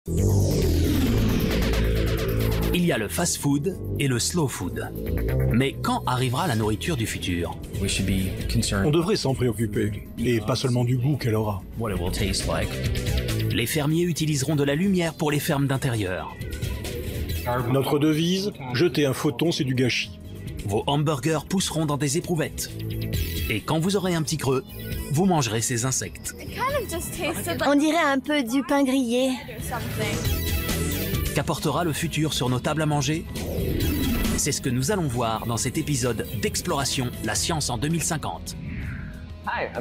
Il y a le fast-food et le slow-food. Mais quand arrivera la nourriture du futur? On devrait s'en préoccuper, et pas seulement du goût qu'elle aura. Les fermiers utiliseront de la lumière pour les fermes d'intérieur. Notre devise, jeter un photon, c'est du gâchis. Vos hamburgers pousseront dans des éprouvettes. Et quand vous aurez un petit creux, vous mangerez ces insectes. On dirait un peu du pain grillé. Qu'apportera le futur sur nos tables à manger? C'est ce que nous allons voir dans cet épisode d'Exploration, la science en 2050.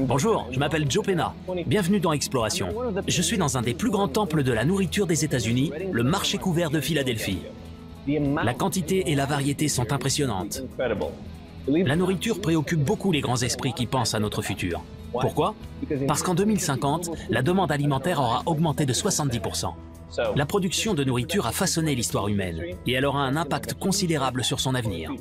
Bonjour, je m'appelle Joe Pena. Bienvenue dans Exploration. Je suis dans un des plus grands temples de la nourriture des États-Unis, le marché couvert de Philadelphie. La quantité et la variété sont impressionnantes. La nourriture préoccupe beaucoup les grands esprits qui pensent à notre futur. Pourquoi? Parce qu'en 2050, la demande alimentaire aura augmenté de 70%. La production de nourriture a façonné l'histoire humaine et elle aura un impact considérable sur son avenir.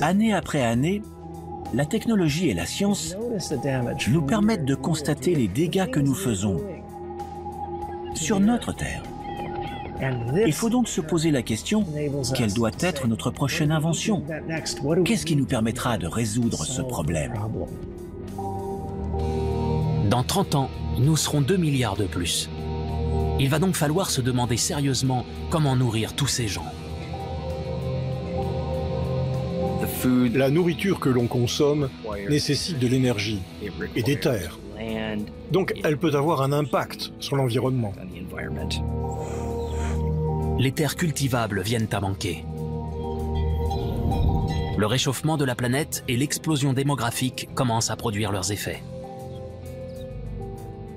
Année après année, la technologie et la science nous permettent de constater les dégâts que nous faisons sur notre Terre. Il faut donc se poser la question, quelle doit être notre prochaine invention? Qu'est-ce qui nous permettra de résoudre ce problème? Dans 30 ans, nous serons 2 milliards de plus. Il va donc falloir se demander sérieusement comment nourrir tous ces gens. La nourriture que l'on consomme nécessite de l'énergie et des terres. Donc elle peut avoir un impact sur l'environnement. Les terres cultivables viennent à manquer. Le réchauffement de la planète et l'explosion démographique commencent à produire leurs effets.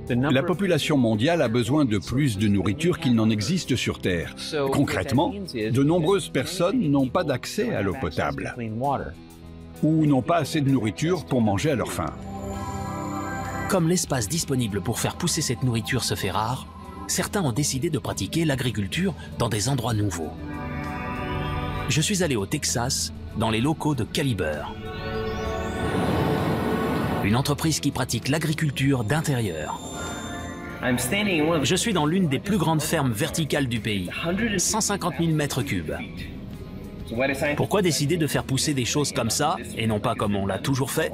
La population mondiale a besoin de plus de nourriture qu'il n'en existe sur Terre. Concrètement, de nombreuses personnes n'ont pas d'accès à l'eau potable ou n'ont pas assez de nourriture pour manger à leur faim. Comme l'espace disponible pour faire pousser cette nourriture se fait rare, certains ont décidé de pratiquer l'agriculture dans des endroits nouveaux. Je suis allé au Texas, dans les locaux de Caliber, une entreprise qui pratique l'agriculture d'intérieur. Je suis dans l'une des plus grandes fermes verticales du pays, 150 000 mètres cubes. Pourquoi décider de faire pousser des choses comme ça, et non pas comme on l'a toujours fait?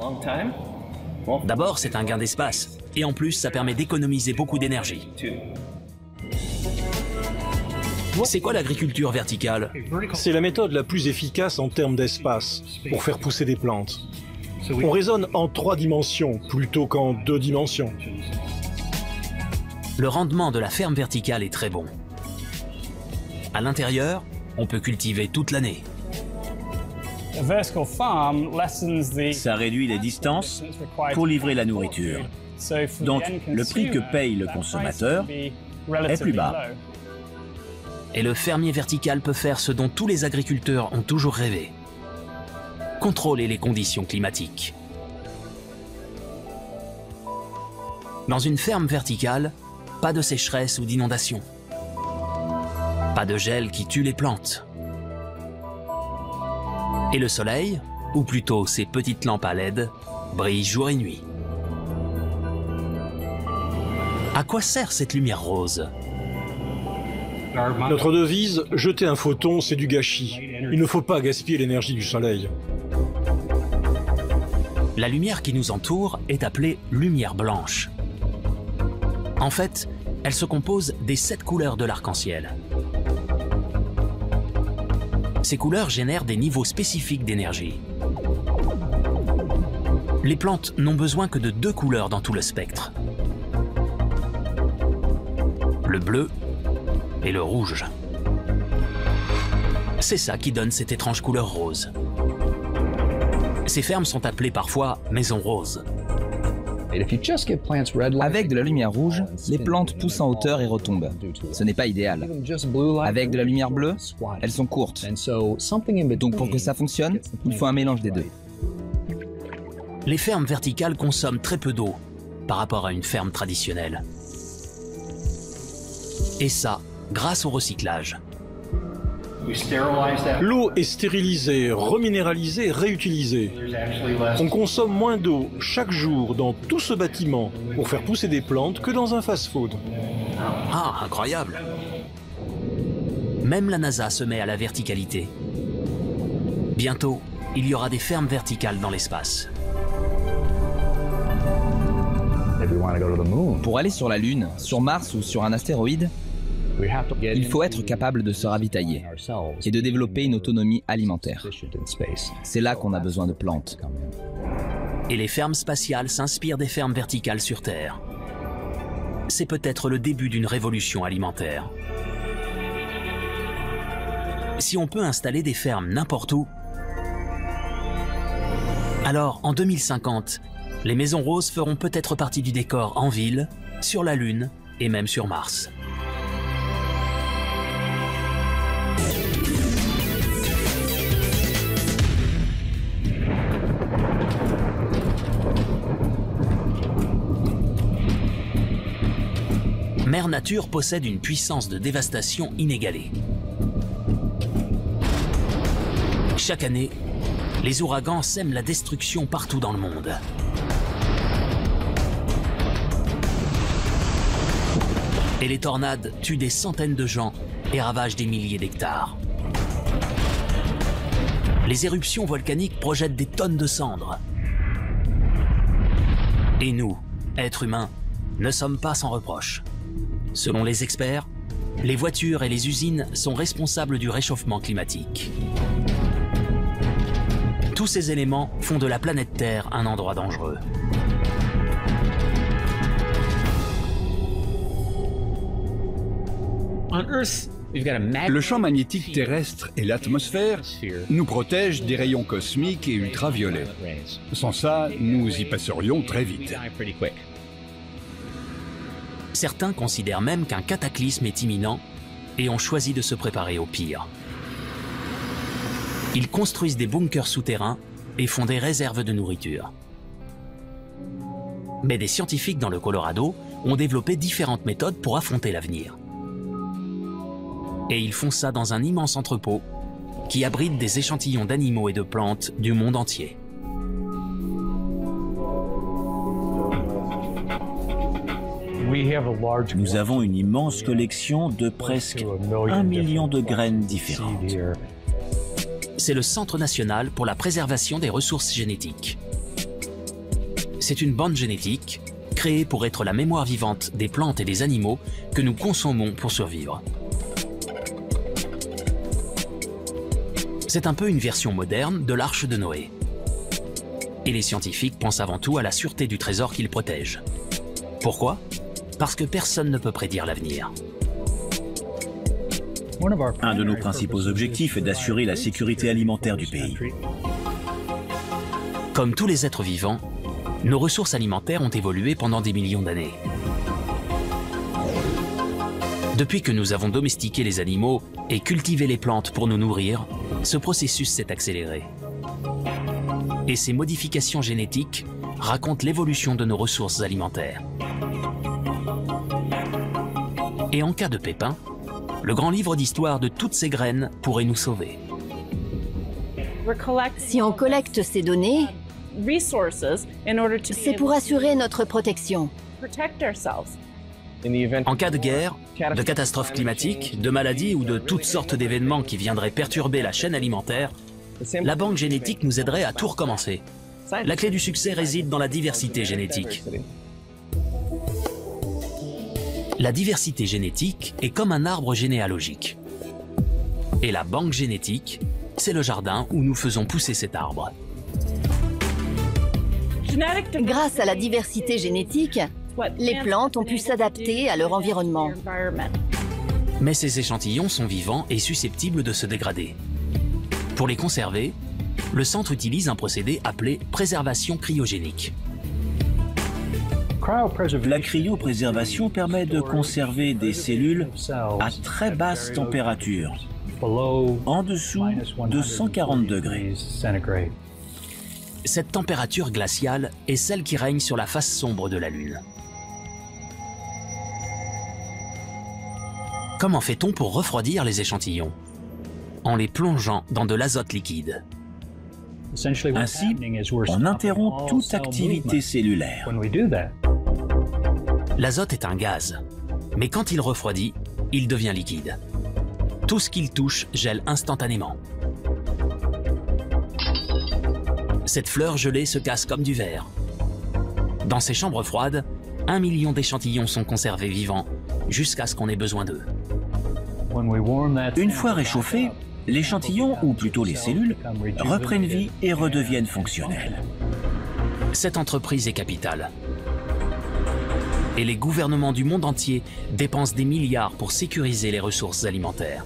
D'abord, c'est un gain d'espace, et en plus, ça permet d'économiser beaucoup d'énergie. C'est quoi l'agriculture verticale? C'est la méthode la plus efficace en termes d'espace pour faire pousser des plantes. On raisonne en 3 dimensions plutôt qu'en 2 dimensions. Le rendement de la ferme verticale est très bon. À l'intérieur, on peut cultiver toute l'année. Ça réduit les distances pour livrer la nourriture. Donc, le prix que paye le consommateur est plus bas. Et le fermier vertical peut faire ce dont tous les agriculteurs ont toujours rêvé: contrôler les conditions climatiques. Dans une ferme verticale, pas de sécheresse ou d'inondation. Pas de gel qui tue les plantes. Et le soleil, ou plutôt ces petites lampes à LED, brille jour et nuit. À quoi sert cette lumière rose? Notre devise, jeter un photon, c'est du gâchis. Il ne faut pas gaspiller l'énergie du soleil. La lumière qui nous entoure est appelée lumière blanche. En fait, elle se compose des 7 couleurs de l'arc-en-ciel. Ces couleurs génèrent des niveaux spécifiques d'énergie. Les plantes n'ont besoin que de 2 couleurs dans tout le spectre: le bleu et le rouge. C'est ça qui donne cette étrange couleur rose. Ces fermes sont appelées parfois maisons roses. Avec de la lumière rouge, les plantes poussent en hauteur et retombent. Ce n'est pas idéal. Avec de la lumière bleue, elles sont courtes. Donc pour que ça fonctionne, il faut un mélange des deux. Les fermes verticales consomment très peu d'eau par rapport à une ferme traditionnelle. Et ça, grâce au recyclage. L'eau est stérilisée, reminéralisée, réutilisée. On consomme moins d'eau chaque jour dans tout ce bâtiment pour faire pousser des plantes que dans un fast-food. Ah, incroyable! Même la NASA se met à la verticalité. Bientôt, il y aura des fermes verticales dans l'espace. Pour aller sur la Lune, sur Mars ou sur un astéroïde, il faut être capable de se ravitailler et de développer une autonomie alimentaire. C'est là qu'on a besoin de plantes. Et les fermes spatiales s'inspirent des fermes verticales sur Terre. C'est peut-être le début d'une révolution alimentaire. Si on peut installer des fermes n'importe où, alors en 2050, les maisons roses feront peut-être partie du décor en ville, sur la Lune et même sur Mars. Mère Nature possède une puissance de dévastation inégalée. Chaque année, les ouragans sèment la destruction partout dans le monde. Et les tornades tuent des centaines de gens et ravagent des milliers d'hectares. Les éruptions volcaniques projettent des tonnes de cendres. Et nous, êtres humains, ne sommes pas sans reproche. Selon les experts, les voitures et les usines sont responsables du réchauffement climatique. Tous ces éléments font de la planète Terre un endroit dangereux. Le champ magnétique terrestre et l'atmosphère nous protègent des rayons cosmiques et ultraviolets. Sans ça, nous y passerions très vite. Certains considèrent même qu'un cataclysme est imminent et ont choisi de se préparer au pire. Ils construisent des bunkers souterrains et font des réserves de nourriture. Mais des scientifiques dans le Colorado ont développé différentes méthodes pour affronter l'avenir. Et ils font ça dans un immense entrepôt qui abrite des échantillons d'animaux et de plantes du monde entier. Nous avons une immense collection de presque 1 million de graines différentes. C'est le Centre national pour la préservation des ressources génétiques. C'est une banque génétique créée pour être la mémoire vivante des plantes et des animaux que nous consommons pour survivre. C'est un peu une version moderne de l'Arche de Noé. Et les scientifiques pensent avant tout à la sûreté du trésor qu'ils protègent. Pourquoi ? Parce que personne ne peut prédire l'avenir. Un de nos principaux objectifs est d'assurer la sécurité alimentaire du pays. Comme tous les êtres vivants, nos ressources alimentaires ont évolué pendant des millions d'années. Depuis que nous avons domestiqué les animaux et cultivé les plantes pour nous nourrir, ce processus s'est accéléré. Et ces modifications génétiques racontent l'évolution de nos ressources alimentaires. Et en cas de pépin, le grand livre d'histoire de toutes ces graines pourrait nous sauver. Si on collecte ces données, c'est pour assurer notre protection. En cas de guerre, de catastrophe climatique, de maladie ou de toutes sortes d'événements qui viendraient perturber la chaîne alimentaire, la banque génétique nous aiderait à tout recommencer. La clé du succès réside dans la diversité génétique. La diversité génétique est comme un arbre généalogique. Et la banque génétique, c'est le jardin où nous faisons pousser cet arbre. Grâce à la diversité génétique, les plantes ont pu s'adapter à leur environnement. Mais ces échantillons sont vivants et susceptibles de se dégrader. Pour les conserver, le centre utilise un procédé appelé préservation cryogénique. La cryopréservation permet de conserver des cellules à très basse température, en dessous de 140 degrés. Cette température glaciale est celle qui règne sur la face sombre de la Lune. Comment fait-on pour refroidir les échantillons? en les plongeant dans de l'azote liquide. Ainsi, on interrompt toute activité cellulaire. L'azote est un gaz, mais quand il refroidit, il devient liquide. Tout ce qu'il touche gèle instantanément. Cette fleur gelée se casse comme du verre. Dans ces chambres froides, 1 million d'échantillons sont conservés vivants jusqu'à ce qu'on ait besoin d'eux. Une fois réchauffés, l'échantillon, ou plutôt les cellules, reprennent vie et redeviennent fonctionnelles. Cette entreprise est capitale. Et les gouvernements du monde entier dépensent des milliards pour sécuriser les ressources alimentaires.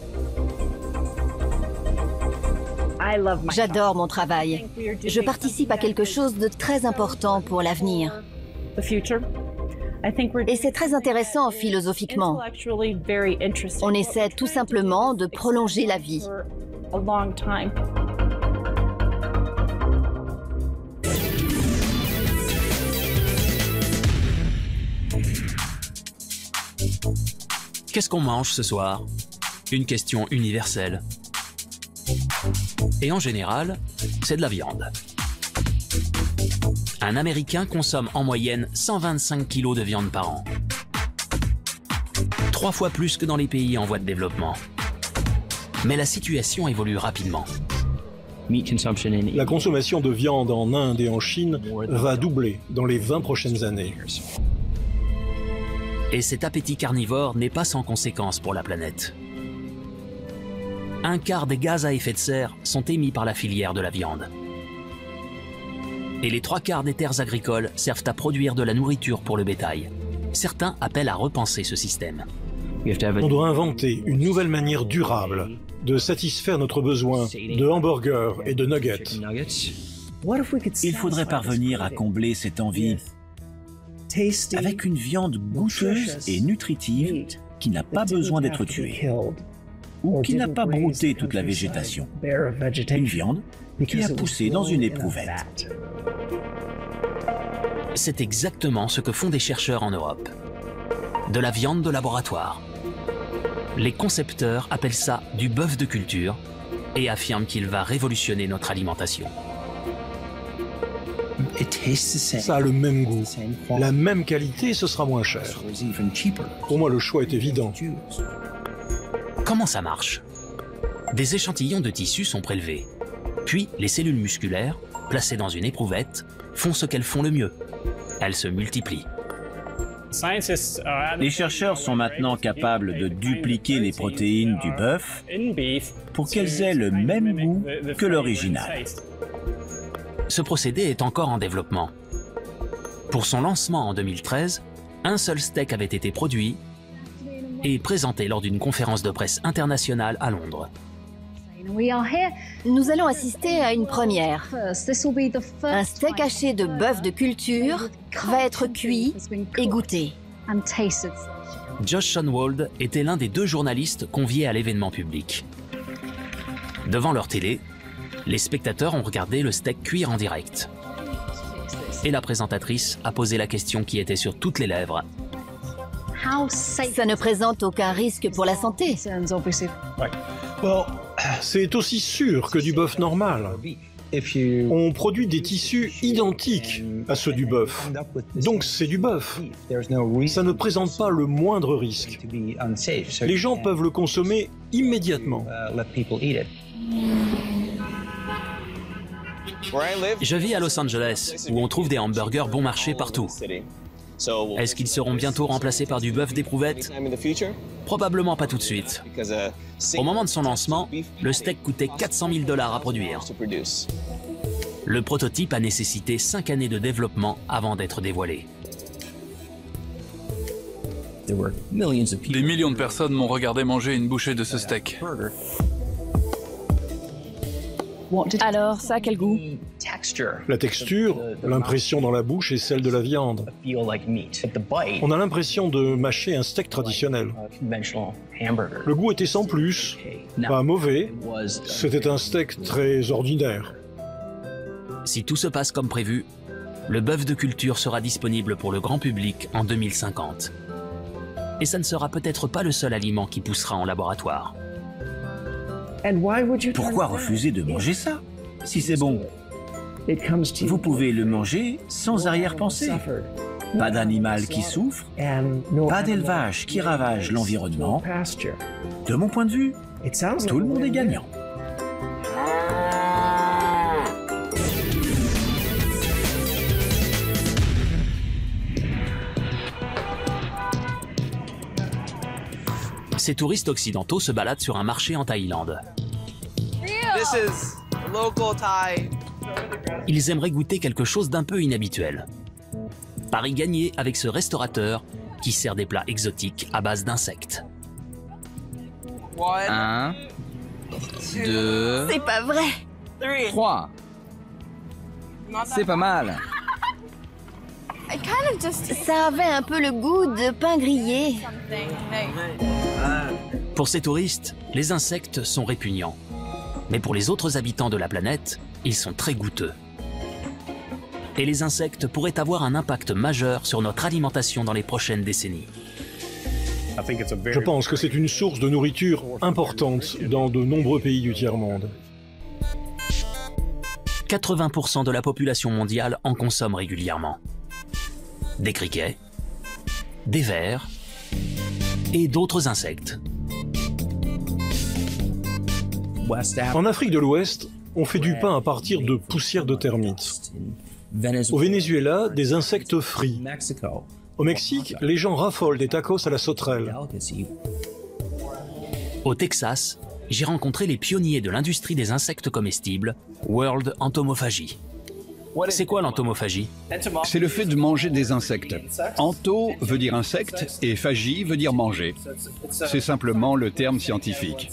J'adore mon travail. Je participe à quelque chose de très important pour l'avenir. Et c'est très intéressant philosophiquement. On essaie tout simplement de prolonger la vie. Qu'est-ce qu'on mange ce soir? Une question universelle. Et en général, c'est de la viande. Un Américain consomme en moyenne 125 kg de viande par an. 3 fois plus que dans les pays en voie de développement. Mais la situation évolue rapidement. La consommation de viande en Inde et en Chine va doubler dans les 20 prochaines années. Et cet appétit carnivore n'est pas sans conséquences pour la planète. 1/4 des gaz à effet de serre sont émis par la filière de la viande. Et les 3/4 des terres agricoles servent à produire de la nourriture pour le bétail. Certains appellent à repenser ce système. On doit inventer une nouvelle manière durable de satisfaire notre besoin de hamburgers et de nuggets. Il faudrait parvenir à combler cette envie avec une viande goûteuse et nutritive qui n'a pas besoin d'être tuée ou qui n'a pas brouté toute la végétation. Une viande qui a poussé dans une éprouvette. C'est exactement ce que font des chercheurs en Europe. De la viande de laboratoire. Les concepteurs appellent ça du bœuf de culture et affirment qu'il va révolutionner notre alimentation. Ça a le même goût, la même qualité, ce sera moins cher. Pour moi, le choix est évident. Comment ça marche? Des échantillons de tissu sont prélevés. Puis, les cellules musculaires, placées dans une éprouvette, font ce qu'elles font le mieux. Elles se multiplient. Les chercheurs sont maintenant capables de dupliquer les protéines du bœuf pour qu'elles aient le même goût que l'original. Ce procédé est encore en développement. Pour son lancement en 2013, un seul steak avait été produit et présenté lors d'une conférence de presse internationale à Londres. Nous allons assister à une première. Un steak haché de bœuf de culture va être cuit et goûté. Josh Schonwald était l'un des 2 journalistes conviés à l'événement public. Devant leur télé, les spectateurs ont regardé le steak cuire en direct. Et la présentatrice a posé la question qui était sur toutes les lèvres. Ça ne présente aucun risque pour la santé. Bon, c'est aussi sûr que du bœuf normal. On produit des tissus identiques à ceux du bœuf. Donc c'est du bœuf. Ça ne présente pas le moindre risque. Les gens peuvent le consommer immédiatement. Je vis à Los Angeles, où on trouve des hamburgers bon marché partout. Est-ce qu'ils seront bientôt remplacés par du bœuf d'éprouvette? Probablement pas tout de suite. Au moment de son lancement, le steak coûtait 400 000 $ à produire. Le prototype a nécessité 5 années de développement avant d'être dévoilé. Des millions de personnes m'ont regardé manger une bouchée de ce steak. Alors, ça a quel goût? La texture, l'impression dans la bouche est celle de la viande. On a l'impression de mâcher un steak traditionnel. Le goût était sans plus, pas mauvais, c'était un steak très ordinaire. Si tout se passe comme prévu, le bœuf de culture sera disponible pour le grand public en 2050. Et ça ne sera peut-être pas le seul aliment qui poussera en laboratoire. Pourquoi refuser de manger ça? Si c'est bon, vous pouvez le manger sans arrière-pensée. Pas d'animal qui souffre, pas d'élevage qui ravage l'environnement. De mon point de vue, tout le monde est gagnant. Ces touristes occidentaux se baladent sur un marché en Thaïlande. Ils aimeraient goûter quelque chose d'un peu inhabituel. Pari gagné avec ce restaurateur qui sert des plats exotiques à base d'insectes. 1, 2, C'est pas vrai. 3. C'est pas mal. Ça avait un peu le goût de pain grillé. Pour ces touristes, les insectes sont répugnants. Mais pour les autres habitants de la planète, ils sont très goûteux. Et les insectes pourraient avoir un impact majeur sur notre alimentation dans les prochaines décennies. Je pense que c'est une source de nourriture importante dans de nombreux pays du tiers-monde. 80% de la population mondiale en consomme régulièrement. Des criquets, des vers et d'autres insectes. En Afrique de l'Ouest, on fait du pain à partir de poussière de termites. Au Venezuela, des insectes frits. Au Mexique, les gens raffolent des tacos à la sauterelle. Au Texas, j'ai rencontré les pionniers de l'industrie des insectes comestibles, World Entomophagie. C'est quoi l'entomophagie? C'est le fait de manger des insectes. Ento veut dire insecte et phagie veut dire manger. C'est simplement le terme scientifique.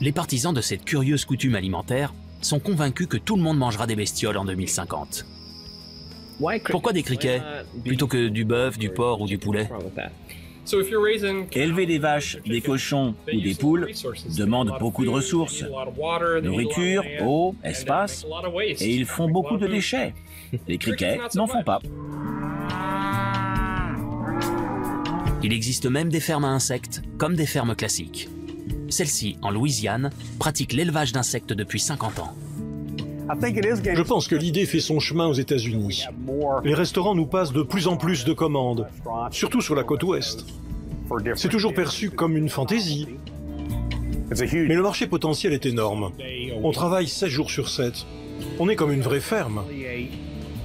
Les partisans de cette curieuse coutume alimentaire sont convaincus que tout le monde mangera des bestioles en 2050. Pourquoi des criquets plutôt que du bœuf, du porc ou du poulet? Élever des vaches, des cochons ou des poules demande beaucoup de ressources. Nourriture, eau, espace, et ils font beaucoup de déchets. Les criquets n'en font pas. Il existe même des fermes à insectes, comme des fermes classiques. Celle-ci, en Louisiane, pratique l'élevage d'insectes depuis 50 ans. Je pense que l'idée fait son chemin aux États-Unis. Les restaurants nous passent de plus en plus de commandes, surtout sur la côte ouest. C'est toujours perçu comme une fantaisie. Mais le marché potentiel est énorme. On travaille 7 jours sur 7. On est comme une vraie ferme.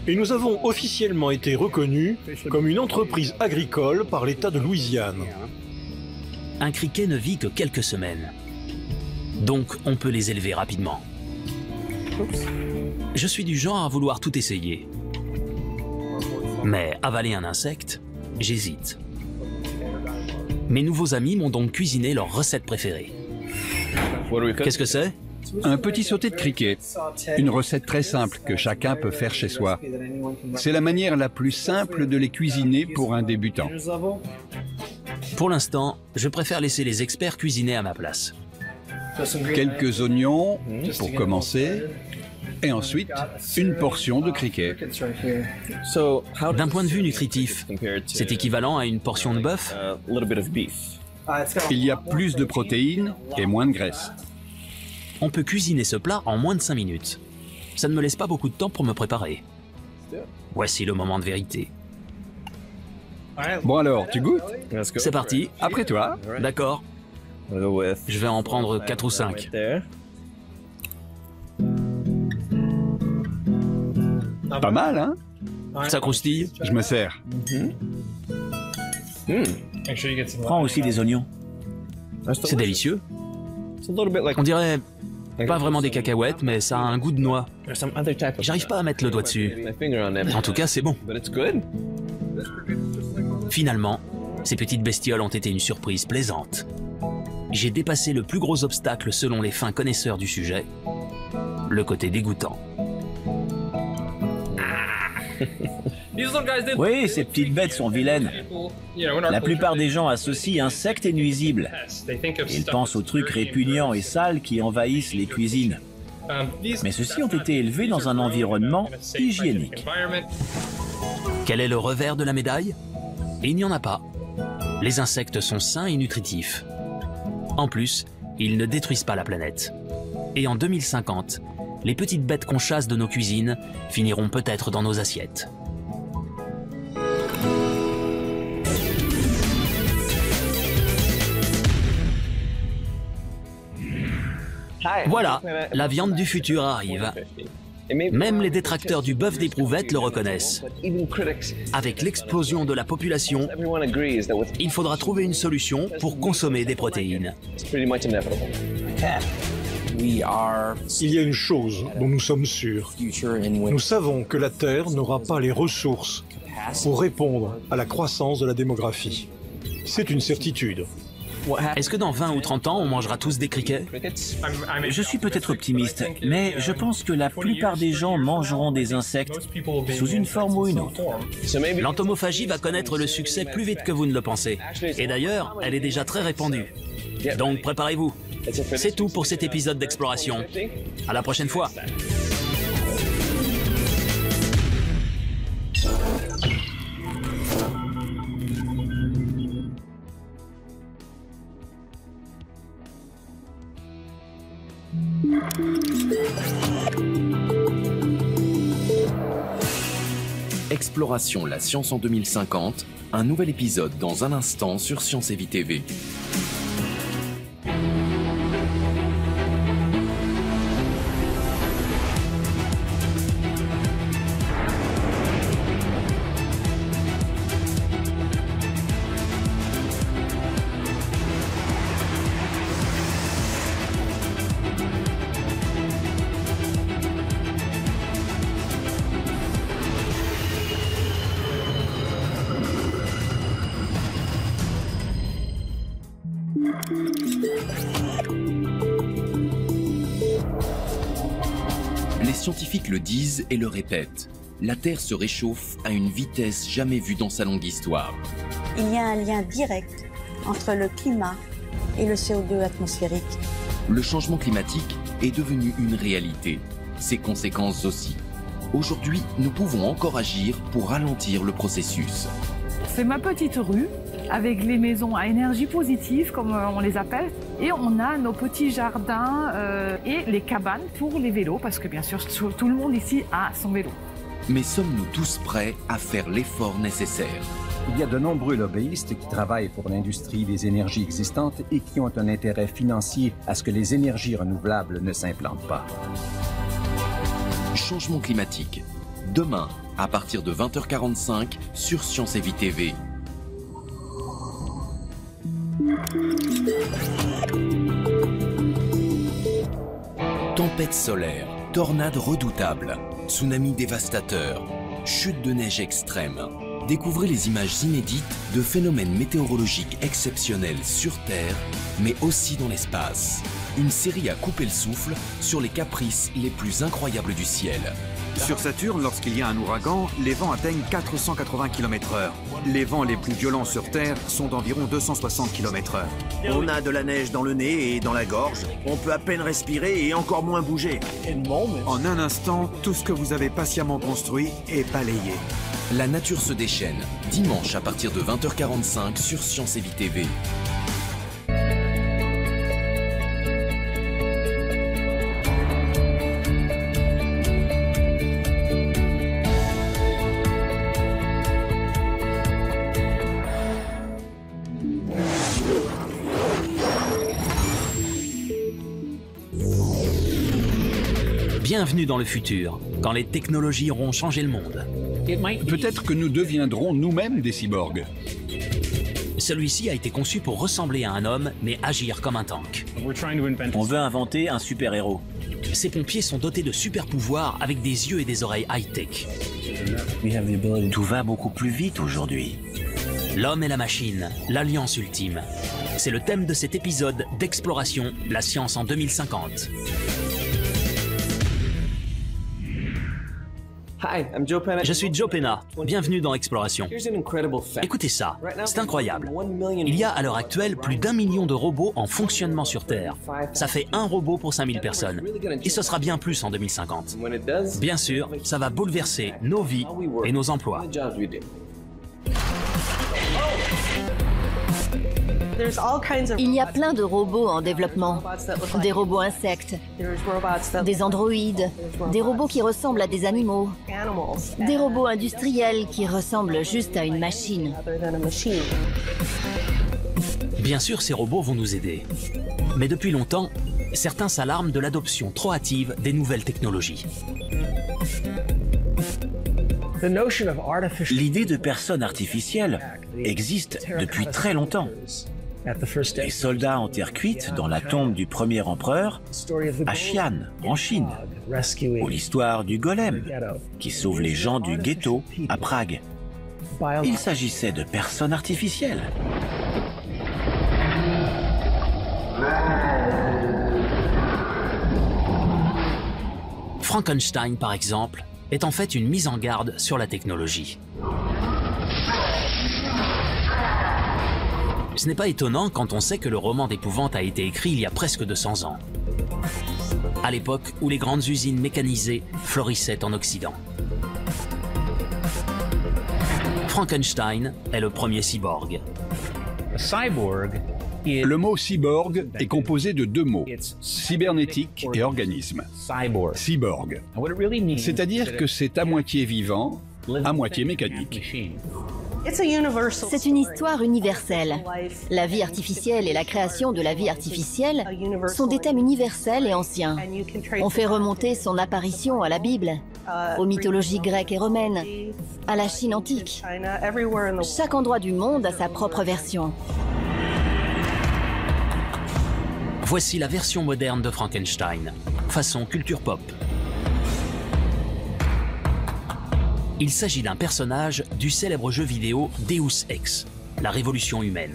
Et nous avons officiellement été reconnus comme une entreprise agricole par l'État de Louisiane. Un criquet ne vit que quelques semaines. Donc on peut les élever rapidement. Je suis du genre à vouloir tout essayer. Mais avaler un insecte, j'hésite. Mes nouveaux amis m'ont donc cuisiné leur recette préférée. Qu'est-ce que c'est? Un petit sauté de criquet. Une recette très simple que chacun peut faire chez soi. C'est la manière la plus simple de les cuisiner pour un débutant. Pour l'instant, je préfère laisser les experts cuisiner à ma place. Quelques oignons pour commencer, et ensuite une portion de criquet. D'un point de vue nutritif, c'est équivalent à une portion de bœuf? Il y a plus de protéines et moins de graisse. On peut cuisiner ce plat en moins de 5 minutes. Ça ne me laisse pas beaucoup de temps pour me préparer. Voici le moment de vérité. Bon alors, tu goûtes? C'est parti. Après toi. D'accord. Je vais en prendre 4 ou 5. Pas mal, hein? Ça croustille? Je me sers. Prends aussi des oignons. C'est délicieux. On dirait pas vraiment des cacahuètes, mais ça a un goût de noix. J'arrive pas à mettre le doigt dessus. En tout cas, c'est bon. Finalement, ces petites bestioles ont été une surprise plaisante. J'ai dépassé le plus gros obstacle selon les fins connaisseurs du sujet, le côté dégoûtant. Oui, ces petites bêtes sont vilaines. La plupart des gens associent insectes et nuisibles. Ils pensent aux trucs répugnants et sales qui envahissent les cuisines. Mais ceux-ci ont été élevés dans un environnement hygiénique. Quel est le revers de la médaille? Il n'y en a pas. Les insectes sont sains et nutritifs. En plus, ils ne détruisent pas la planète. Et en 2050, les petites bêtes qu'on chasse de nos cuisines finiront peut-être dans nos assiettes. Voilà, la viande du futur arrive. Même les détracteurs du bœuf d'éprouvette le reconnaissent. Avec l'explosion de la population, il faudra trouver une solution pour consommer des protéines. Il y a une chose dont nous sommes sûrs. Nous savons que la Terre n'aura pas les ressources pour répondre à la croissance de la démographie. C'est une certitude. Est-ce que dans 20 ou 30 ans, on mangera tous des criquets? Je suis peut-être optimiste, mais je pense que la plupart des gens mangeront des insectes sous une forme ou une autre. L'entomophagie va connaître le succès plus vite que vous ne le pensez. Et d'ailleurs, elle est déjà très répandue. Donc préparez-vous. C'est tout pour cet épisode d'Exploration. À la prochaine fois. Exploration, la science en 2050, un nouvel épisode dans un instant sur Science et Vie TV. Les scientifiques le disent et le répètent. La Terre se réchauffe à une vitesse jamais vue dans sa longue histoire. Il y a un lien direct entre le climat et le CO2 atmosphérique. Le changement climatique est devenu une réalité. Ses conséquences aussi. Aujourd'hui, nous pouvons encore agir pour ralentir le processus. C'est ma petite rue, avec les maisons à énergie positive, comme on les appelle. Et on a nos petits jardins et les cabanes pour les vélos, parce que bien sûr, tout le monde ici a son vélo. Mais sommes-nous tous prêts à faire l'effort nécessaire? Il y a de nombreux lobbyistes qui travaillent pour l'industrie des énergies existantes et qui ont un intérêt financier à ce que les énergies renouvelables ne s'implantent pas. Changement climatique. Demain, à partir de 20h45 sur Science et Vie TV. Tempête solaire, tornades redoutables, tsunamis dévastateurs, chute de neige extrême. Découvrez les images inédites de phénomènes météorologiques exceptionnels sur Terre, mais aussi dans l'espace. Une série à couper le souffle sur les caprices les plus incroyables du ciel. Sur Saturne, lorsqu'il y a un ouragan, les vents atteignent 480 km/h. Les vents les plus violents sur Terre sont d'environ 260 km/h. On a de la neige dans le nez et dans la gorge. On peut à peine respirer et encore moins bouger. En un instant, tout ce que vous avez patiemment construit est balayé. La nature se déchaîne, dimanche à partir de 20h45 sur Science et Vie TV. Bienvenue dans le futur, quand les technologies auront changé le monde. Peut-être que nous deviendrons nous-mêmes des cyborgs. Celui-ci a été conçu pour ressembler à un homme, mais agir comme un tank. On veut inventer un super-héros. Ces pompiers sont dotés de super-pouvoirs avec des yeux et des oreilles high-tech. Tout va beaucoup plus vite aujourd'hui. L'homme et la machine, l'alliance ultime. C'est le thème de cet épisode d'Exploration, la science en 2050. Je suis Joe Penna, bienvenue dans Exploration. Écoutez ça, c'est incroyable. Il y a à l'heure actuelle plus d'1 million de robots en fonctionnement sur Terre. Ça fait un robot pour 5000 personnes. Et ce sera bien plus en 2050. Bien sûr, ça va bouleverser nos vies et nos emplois. Il y a plein de robots en développement. Des robots insectes, des androïdes, des robots qui ressemblent à des animaux, des robots industriels qui ressemblent juste à une machine. Bien sûr, ces robots vont nous aider. Mais depuis longtemps, certains s'alarment de l'adoption trop hâtive des nouvelles technologies. L'idée de personnes artificielles existe depuis très longtemps. Les soldats en terre cuite dans la tombe du premier empereur à Xi'an, en Chine, ou l'histoire du golem qui sauve les gens du ghetto à Prague. Il s'agissait de personnes artificielles. Frankenstein, par exemple, est en fait une mise en garde sur la technologie. Ce n'est pas étonnant quand on sait que le roman d'épouvante a été écrit il y a presque 200 ans, à l'époque où les grandes usines mécanisées florissaient en Occident. Frankenstein est le premier cyborg. Le mot cyborg est composé de deux mots, cybernétique et organisme. Cyborg, c'est-à-dire que c'est à moitié vivant, à moitié mécanique. C'est une histoire universelle. La vie artificielle et la création de la vie artificielle sont des thèmes universels et anciens. On fait remonter son apparition à la Bible, aux mythologies grecques et romaines, à la Chine antique. Chaque endroit du monde a sa propre version. Voici la version moderne de Frankenstein, façon culture pop. Il s'agit d'un personnage du célèbre jeu vidéo Deus Ex, la révolution humaine,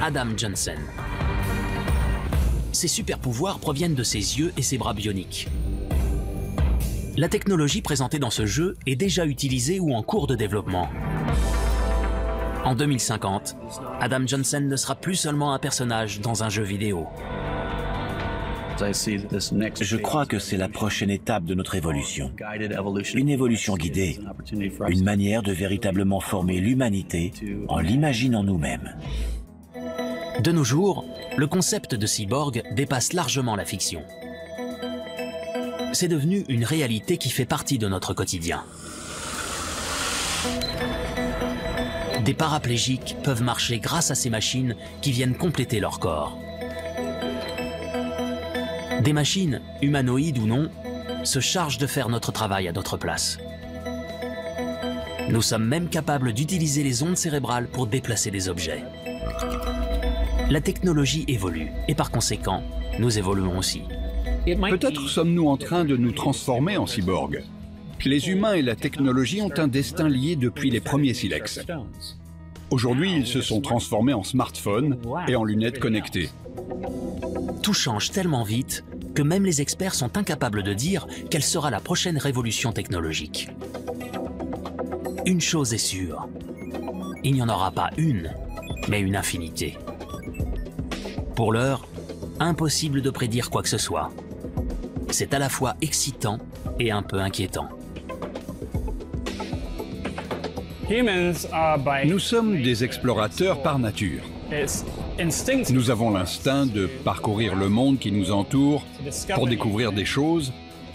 Adam Jensen. Ses super-pouvoirs proviennent de ses yeux et ses bras bioniques. La technologie présentée dans ce jeu est déjà utilisée ou en cours de développement. En 2050, Adam Jensen ne sera plus seulement un personnage dans un jeu vidéo. Je crois que c'est la prochaine étape de notre évolution. Une évolution guidée, une manière de véritablement former l'humanité en l'imaginant nous-mêmes. De nos jours, le concept de cyborg dépasse largement la fiction. C'est devenu une réalité qui fait partie de notre quotidien. Des paraplégiques peuvent marcher grâce à ces machines qui viennent compléter leur corps. Des machines, humanoïdes ou non, se chargent de faire notre travail à notre place. Nous sommes même capables d'utiliser les ondes cérébrales pour déplacer des objets. La technologie évolue et par conséquent, nous évoluons aussi. Peut-être sommes-nous en train de nous transformer en cyborgs. Les humains et la technologie ont un destin lié depuis les premiers silex. Aujourd'hui, ils se sont transformés en smartphones et en lunettes connectées. Tout change tellement vite que même les experts sont incapables de dire quelle sera la prochaine révolution technologique. Une chose est sûre, il n'y en aura pas une, mais une infinité. Pour l'heure, impossible de prédire quoi que ce soit. C'est à la fois excitant et un peu inquiétant. Nous sommes des explorateurs par nature. Nous avons l'instinct de parcourir le monde qui nous entoure pour découvrir des choses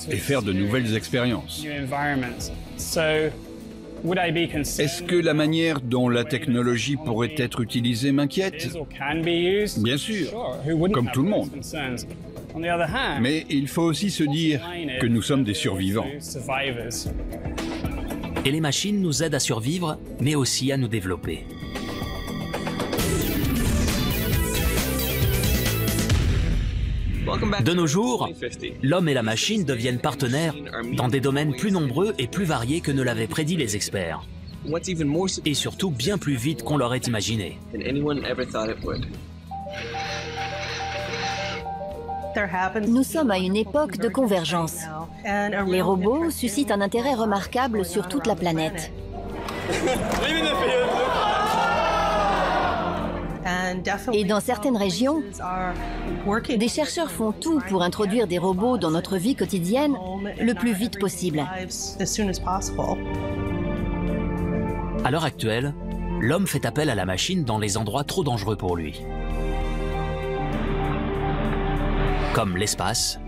et faire de nouvelles expériences. Est-ce que la manière dont la technologie pourrait être utilisée m'inquiète? Bien sûr, comme tout le monde. Mais il faut aussi se dire que nous sommes des survivants. Et les machines nous aident à survivre, mais aussi à nous développer. De nos jours, l'homme et la machine deviennent partenaires dans des domaines plus nombreux et plus variés que ne l'avaient prédit les experts. Et surtout bien plus vite qu'on l'aurait imaginé. Nous sommes à une époque de convergence. Les robots suscitent un intérêt remarquable sur toute la planète. Et dans certaines régions, des chercheurs font tout pour introduire des robots dans notre vie quotidienne le plus vite possible. À l'heure actuelle, l'homme fait appel à la machine dans les endroits trop dangereux pour lui. Comme l'espace,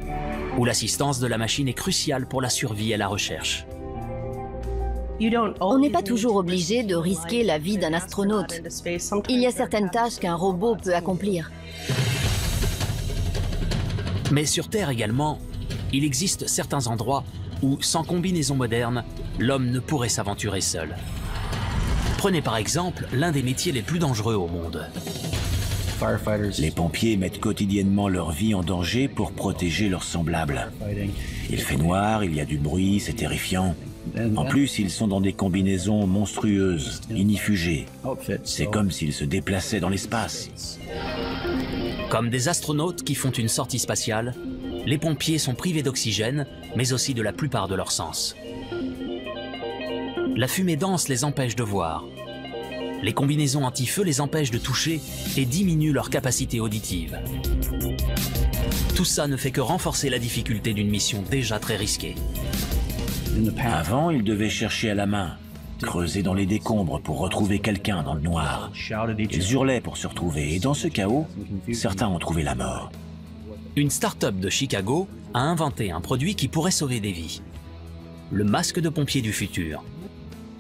où l'assistance de la machine est cruciale pour la survie et la recherche. On n'est pas toujours obligé de risquer la vie d'un astronaute. Il y a certaines tâches qu'un robot peut accomplir. Mais sur Terre également, il existe certains endroits où, sans combinaison moderne, l'homme ne pourrait s'aventurer seul. Prenez par exemple l'un des métiers les plus dangereux au monde. Les pompiers mettent quotidiennement leur vie en danger pour protéger leurs semblables. Il fait noir, il y a du bruit, c'est terrifiant. En plus, ils sont dans des combinaisons monstrueuses, inifugées. C'est comme s'ils se déplaçaient dans l'espace. Comme des astronautes qui font une sortie spatiale, les pompiers sont privés d'oxygène, mais aussi de la plupart de leurs sens. La fumée dense les empêche de voir. Les combinaisons anti-feu les empêchent de toucher et diminuent leur capacité auditive. Tout ça ne fait que renforcer la difficulté d'une mission déjà très risquée. Avant, ils devaient chercher à la main, creuser dans les décombres pour retrouver quelqu'un dans le noir. Ils hurlaient pour se retrouver et dans ce chaos, certains ont trouvé la mort. Une start-up de Chicago a inventé un produit qui pourrait sauver des vies. Le masque de pompier du futur.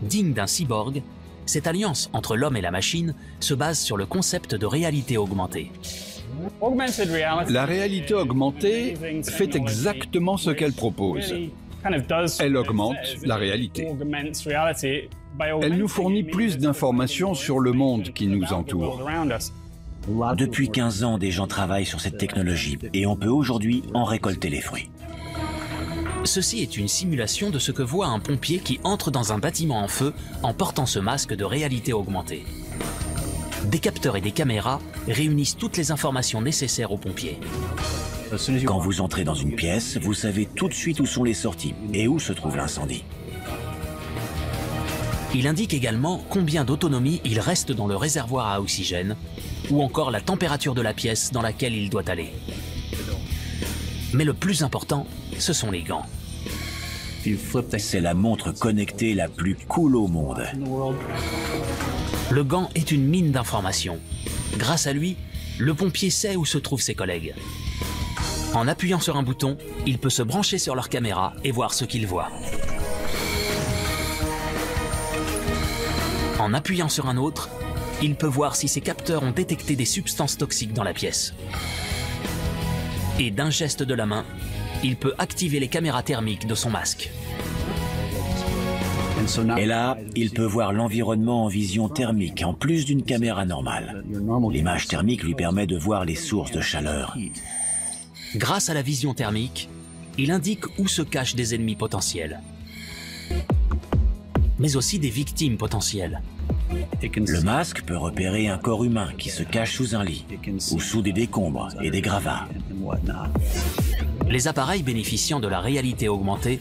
Digne d'un cyborg, cette alliance entre l'homme et la machine se base sur le concept de réalité augmentée. La réalité augmentée fait exactement ce qu'elle propose. Elle augmente la réalité. Elle nous fournit plus d'informations sur le monde qui nous entoure. Depuis 15 ans, des gens travaillent sur cette technologie et on peut aujourd'hui en récolter les fruits. Ceci est une simulation de ce que voit un pompier qui entre dans un bâtiment en feu en portant ce masque de réalité augmentée. Des capteurs et des caméras réunissent toutes les informations nécessaires aux pompiers. Quand vous entrez dans une pièce, vous savez tout de suite où sont les sorties et où se trouve l'incendie. Il indique également combien d'autonomie il reste dans le réservoir à oxygène ou encore la température de la pièce dans laquelle il doit aller. Mais le plus important, ce sont les gants. C'est la montre connectée la plus cool au monde. Le gant est une mine d'informations. Grâce à lui, le pompier sait où se trouvent ses collègues. En appuyant sur un bouton, il peut se brancher sur leur caméra et voir ce qu'il voit. En appuyant sur un autre, il peut voir si ses capteurs ont détecté des substances toxiques dans la pièce. Et d'un geste de la main, il peut activer les caméras thermiques de son masque. Et là, il peut voir l'environnement en vision thermique, en plus d'une caméra normale. L'image thermique lui permet de voir les sources de chaleur. Grâce à la vision thermique, il indique où se cachent des ennemis potentiels, mais aussi des victimes potentielles. Le masque peut repérer un corps humain qui se cache sous un lit, ou sous des décombres et des gravats. Les appareils bénéficiant de la réalité augmentée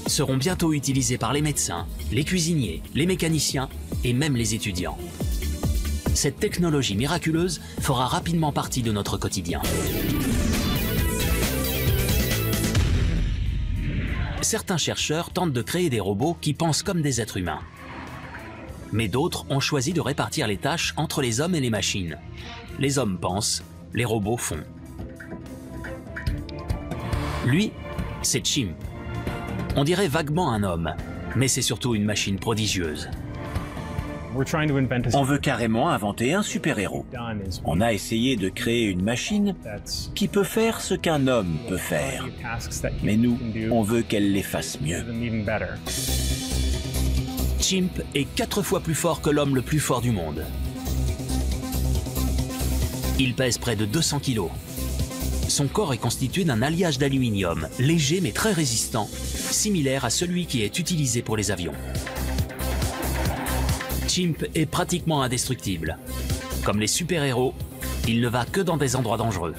seront bientôt utilisés par les médecins, les cuisiniers, les mécaniciens et même les étudiants. Cette technologie miraculeuse fera rapidement partie de notre quotidien. Certains chercheurs tentent de créer des robots qui pensent comme des êtres humains. Mais d'autres ont choisi de répartir les tâches entre les hommes et les machines. Les hommes pensent, les robots font. Lui, c'est Chimp. On dirait vaguement un homme, mais c'est surtout une machine prodigieuse. On veut carrément inventer un super-héros. On a essayé de créer une machine qui peut faire ce qu'un homme peut faire. Mais nous, on veut qu'elle les fasse mieux. Chimp est 4 fois plus fort que l'homme le plus fort du monde. Il pèse près de 200 kilos. Son corps est constitué d'un alliage d'aluminium, léger mais très résistant, similaire à celui qui est utilisé pour les avions. Chimp est pratiquement indestructible. Comme les super-héros, il ne va que dans des endroits dangereux.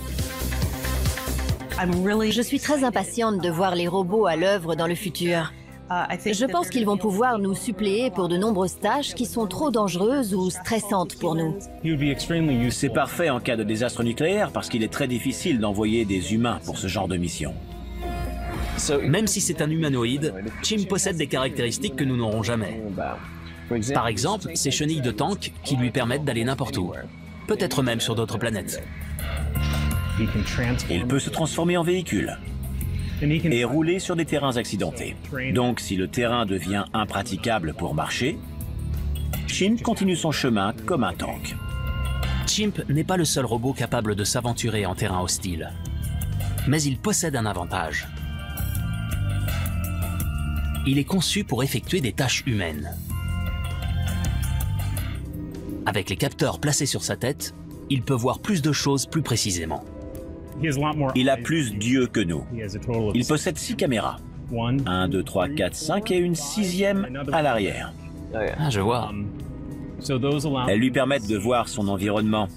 Je suis très impatiente de voir les robots à l'œuvre dans le futur. Je pense qu'ils vont pouvoir nous suppléer pour de nombreuses tâches qui sont trop dangereuses ou stressantes pour nous. C'est parfait en cas de désastre nucléaire parce qu'il est très difficile d'envoyer des humains pour ce genre de mission. Même si c'est un humanoïde, Chimp possède des caractéristiques que nous n'aurons jamais. Par exemple, ses chenilles de tank qui lui permettent d'aller n'importe où, peut-être même sur d'autres planètes. Il peut se transformer en véhicule et rouler sur des terrains accidentés. Donc, si le terrain devient impraticable pour marcher, Chimp continue son chemin comme un tank. Chimp n'est pas le seul robot capable de s'aventurer en terrain hostile. Mais il possède un avantage. Il est conçu pour effectuer des tâches humaines. Avec les capteurs placés sur sa tête, il peut voir plus de choses plus précisément. Il a plus d'yeux que nous. Il possède 6 caméras. 1, 2, 3, 4, 5 et une 6e à l'arrière. Ah, je vois. Elles lui permettent de voir son environnement.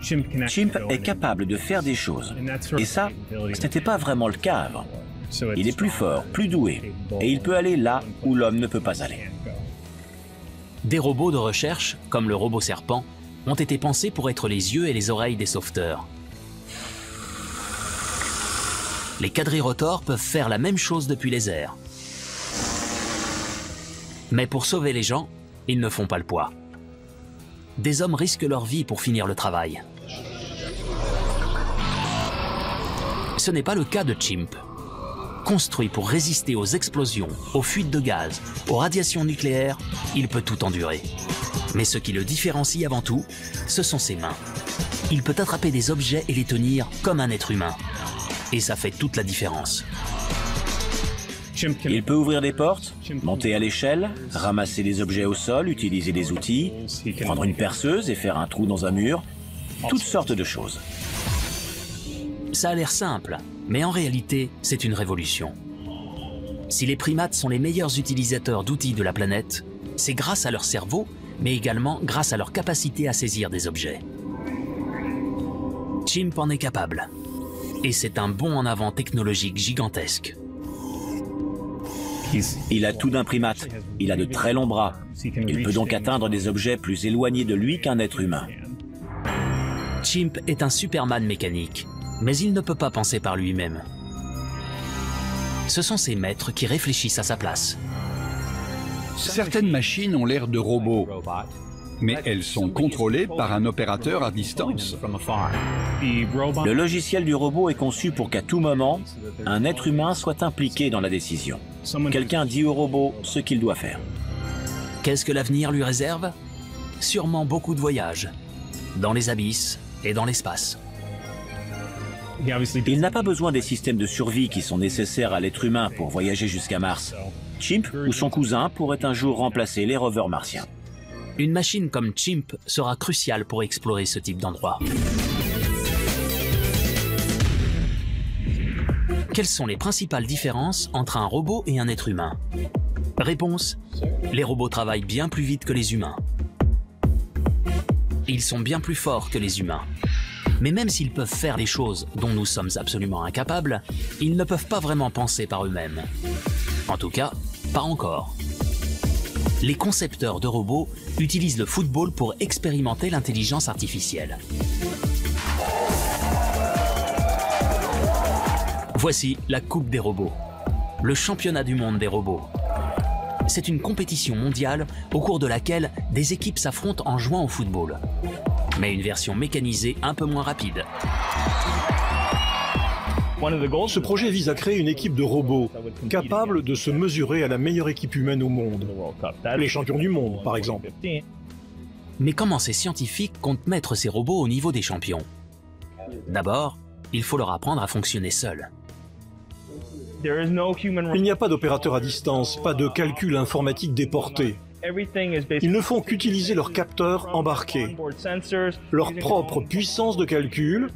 Chimp est capable de faire des choses. Et ça, ce n'était pas vraiment le cas avant. Il est plus fort, plus doué, et il peut aller là où l'homme ne peut pas aller. Des robots de recherche, comme le robot serpent, ont été pensés pour être les yeux et les oreilles des sauveteurs. Les quadrirotors peuvent faire la même chose depuis les airs. Mais pour sauver les gens, ils ne font pas le poids. Des hommes risquent leur vie pour finir le travail. Ce n'est pas le cas de Chimp. Construit pour résister aux explosions, aux fuites de gaz, aux radiations nucléaires, il peut tout endurer. Mais ce qui le différencie avant tout, ce sont ses mains. Il peut attraper des objets et les tenir comme un être humain. Et ça fait toute la différence. Il peut ouvrir des portes, monter à l'échelle, ramasser des objets au sol, utiliser des outils, prendre une perceuse et faire un trou dans un mur, toutes sortes de choses. Ça a l'air simple, mais en réalité, c'est une révolution. Si les primates sont les meilleurs utilisateurs d'outils de la planète, c'est grâce à leur cerveau, mais également grâce à leur capacité à saisir des objets. Chimp en est capable. Et c'est un bond en avant technologique gigantesque. Il a tout d'un primate, il a de très longs bras. Il peut donc atteindre des objets plus éloignés de lui qu'un être humain. Chimp est un Superman mécanique, mais il ne peut pas penser par lui-même. Ce sont ses maîtres qui réfléchissent à sa place. Certaines machines ont l'air de robots, mais elles sont contrôlées par un opérateur à distance. Le logiciel du robot est conçu pour qu'à tout moment, un être humain soit impliqué dans la décision. Quelqu'un dit au robot ce qu'il doit faire. Qu'est-ce que l'avenir lui réserve? Sûrement beaucoup de voyages, dans les abysses et dans l'espace. Il n'a pas besoin des systèmes de survie qui sont nécessaires à l'être humain pour voyager jusqu'à Mars. Chimp ou son cousin pourraient un jour remplacer les rovers martiens. Une machine comme Chimp sera cruciale pour explorer ce type d'endroit. Quelles sont les principales différences entre un robot et un être humain? Réponse: les robots travaillent bien plus vite que les humains. Ils sont bien plus forts que les humains. Mais même s'ils peuvent faire des choses dont nous sommes absolument incapables, ils ne peuvent pas vraiment penser par eux-mêmes. En tout cas, pas encore. Les concepteurs de robots utilisent le football pour expérimenter l'intelligence artificielle. Voici la Coupe des robots, le championnat du monde des robots. C'est une compétition mondiale au cours de laquelle des équipes s'affrontent en jouant au football. Mais une version mécanisée un peu moins rapide. Ce projet vise à créer une équipe de robots capable de se mesurer à la meilleure équipe humaine au monde. Les champions du monde, par exemple. Mais comment ces scientifiques comptent mettre ces robots au niveau des champions? D'abord, il faut leur apprendre à fonctionner seuls. Il n'y a pas d'opérateur à distance, pas de calcul informatique déporté. Ils ne font qu'utiliser leurs capteurs embarqués, leur propre puissance de calcul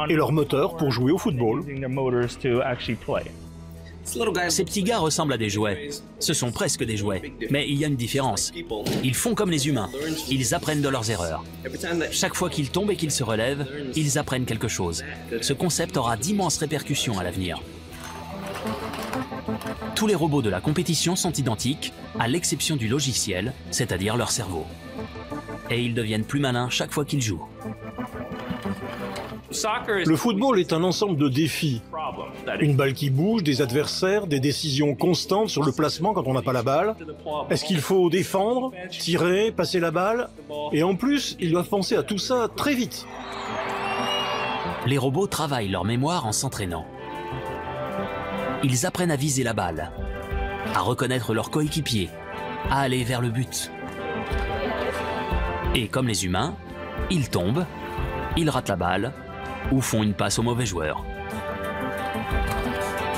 et leur moteur pour jouer au football. Ces petits gars ressemblent à des jouets. Ce sont presque des jouets. Mais il y a une différence. Ils font comme les humains. Ils apprennent de leurs erreurs. Chaque fois qu'ils tombent et qu'ils se relèvent, ils apprennent quelque chose. Ce concept aura d'immenses répercussions à l'avenir. Tous les robots de la compétition sont identiques, à l'exception du logiciel, c'est-à-dire leur cerveau. Et ils deviennent plus malins chaque fois qu'ils jouent. Le football est un ensemble de défis. Une balle qui bouge, des adversaires, des décisions constantes sur le placement quand on n'a pas la balle. Est-ce qu'il faut défendre, tirer, passer la balle? Et en plus, ils doivent penser à tout ça très vite. Les robots travaillent leur mémoire en s'entraînant. Ils apprennent à viser la balle, à reconnaître leurs coéquipiers, à aller vers le but. Et comme les humains, ils tombent, ils ratent la balle ou font une passe au mauvais joueur.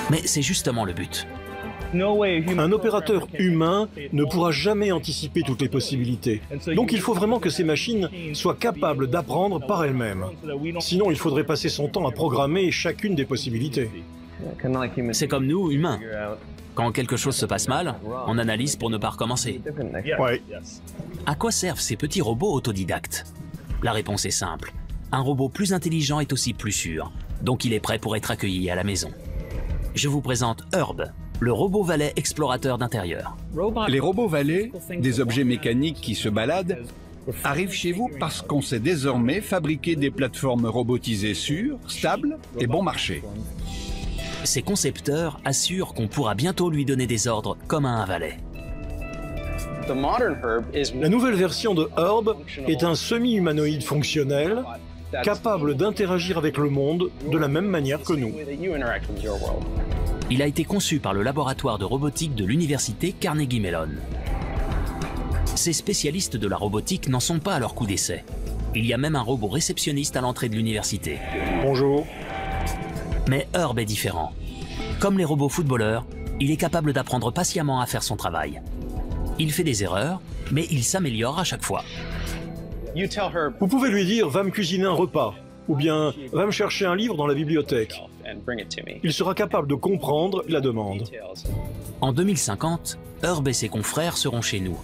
Mais c'est justement le but. Un opérateur humain ne pourra jamais anticiper toutes les possibilités. Donc il faut vraiment que ces machines soient capables d'apprendre par elles-mêmes. Sinon, il faudrait passer son temps à programmer chacune des possibilités. C'est comme nous, humains. Quand quelque chose se passe mal, on analyse pour ne pas recommencer. Ouais. À quoi servent ces petits robots autodidactes? La réponse est simple. Un robot plus intelligent est aussi plus sûr, donc il est prêt pour être accueilli à la maison. Je vous présente Herb, le robot valet explorateur d'intérieur. Les robots valets, des objets mécaniques qui se baladent, arrivent chez vous parce qu'on sait désormais fabriquer des plateformes robotisées sûres, stables et bon marché. Ses concepteurs assurent qu'on pourra bientôt lui donner des ordres comme à un valet. La nouvelle version de Herb est un semi-humanoïde fonctionnel, capable d'interagir avec le monde de la même manière que nous. Il a été conçu par le laboratoire de robotique de l'université Carnegie Mellon. Ces spécialistes de la robotique n'en sont pas à leur coup d'essai. Il y a même un robot réceptionniste à l'entrée de l'université. Bonjour. Mais Herb est différent. Comme les robots footballeurs, il est capable d'apprendre patiemment à faire son travail. Il fait des erreurs, mais il s'améliore à chaque fois. Vous pouvez lui dire « va me cuisiner un repas » ou bien « va me chercher un livre dans la bibliothèque ». Il sera capable de comprendre la demande. En 2050, Herb et ses confrères seront chez nous,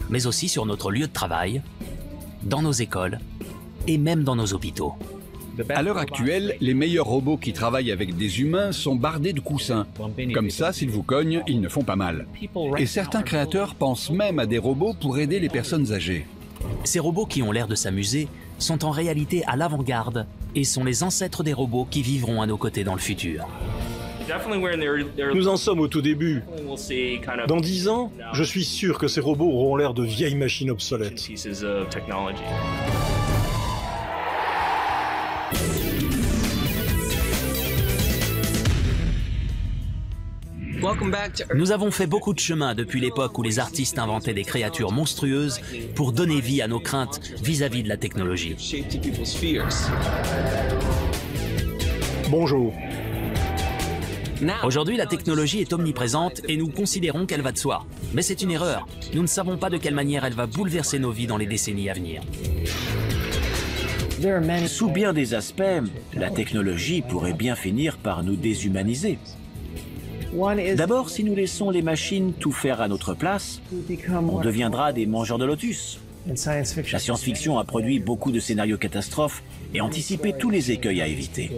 mais aussi sur notre lieu de travail, dans nos écoles et même dans nos hôpitaux. À l'heure actuelle, les meilleurs robots qui travaillent avec des humains sont bardés de coussins. Comme ça, s'ils vous cognent, ils ne font pas mal. Et certains créateurs pensent même à des robots pour aider les personnes âgées. Ces robots qui ont l'air de s'amuser sont en réalité à l'avant-garde et sont les ancêtres des robots qui vivront à nos côtés dans le futur. Nous en sommes au tout début. Dans 10 ans, je suis sûr que ces robots auront l'air de vieilles machines obsolètes. Nous avons fait beaucoup de chemin depuis l'époque où les artistes inventaient des créatures monstrueuses pour donner vie à nos craintes vis-à-vis de la technologie. Bonjour. Aujourd'hui, la technologie est omniprésente et nous considérons qu'elle va de soi. Mais c'est une erreur. Nous ne savons pas de quelle manière elle va bouleverser nos vies dans les décennies à venir. Sous bien des aspects, la technologie pourrait bien finir par nous déshumaniser. D'abord, si nous laissons les machines tout faire à notre place, on deviendra des mangeurs de lotus. La science-fiction a produit beaucoup de scénarios catastrophes et anticipé tous les écueils à éviter.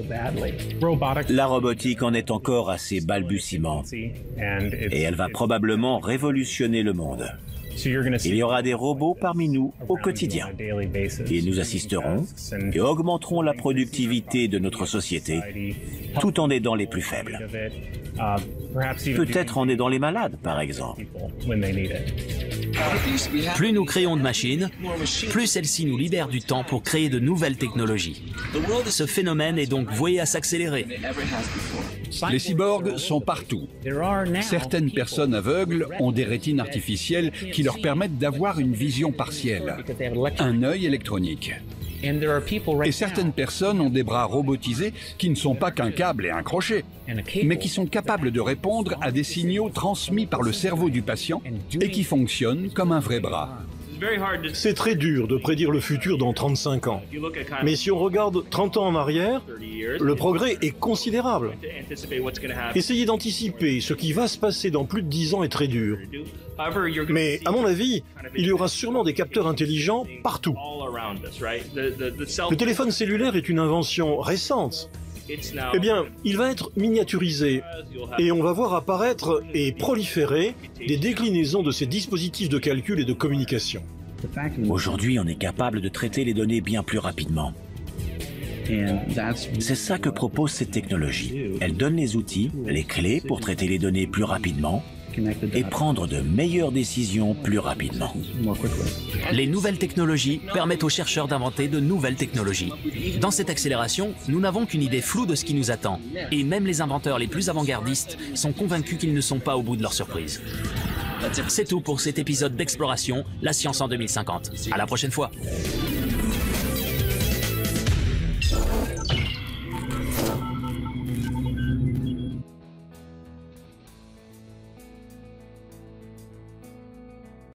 La robotique en est encore à ses balbutiements et elle va probablement révolutionner le monde. Il y aura des robots parmi nous au quotidien. Ils nous assisteront et augmenteront la productivité de notre société tout en aidant les plus faibles. Peut-être en aidant les malades, par exemple. Plus nous créons de machines, plus celles-ci nous libèrent du temps pour créer de nouvelles technologies. Ce phénomène est donc voué à s'accélérer. Les cyborgs sont partout. Certaines personnes aveugles ont des rétines artificielles qui leur permettent d'avoir une vision partielle, un œil électronique. Et certaines personnes ont des bras robotisés qui ne sont pas qu'un câble et un crochet, mais qui sont capables de répondre à des signaux transmis par le cerveau du patient et qui fonctionnent comme un vrai bras. C'est très dur de prédire le futur dans 35 ans. Mais si on regarde 30 ans en arrière, le progrès est considérable. Essayer d'anticiper ce qui va se passer dans plus de 10 ans est très dur. Mais à mon avis, il y aura sûrement des capteurs intelligents partout. Le téléphone cellulaire est une invention récente. Eh bien, il va être miniaturisé et on va voir apparaître et proliférer des déclinaisons de ces dispositifs de calcul et de communication. Aujourd'hui, on est capable de traiter les données bien plus rapidement. C'est ça que propose cette technologie. Elle donne les outils, les clés pour traiter les données plus rapidement et prendre de meilleures décisions plus rapidement. Les nouvelles technologies permettent aux chercheurs d'inventer de nouvelles technologies. Dans cette accélération, nous n'avons qu'une idée floue de ce qui nous attend. Et même les inventeurs les plus avant-gardistes sont convaincus qu'ils ne sont pas au bout de leur surprise. C'est tout pour cet épisode d'Exploration, la science en 2050. À la prochaine fois.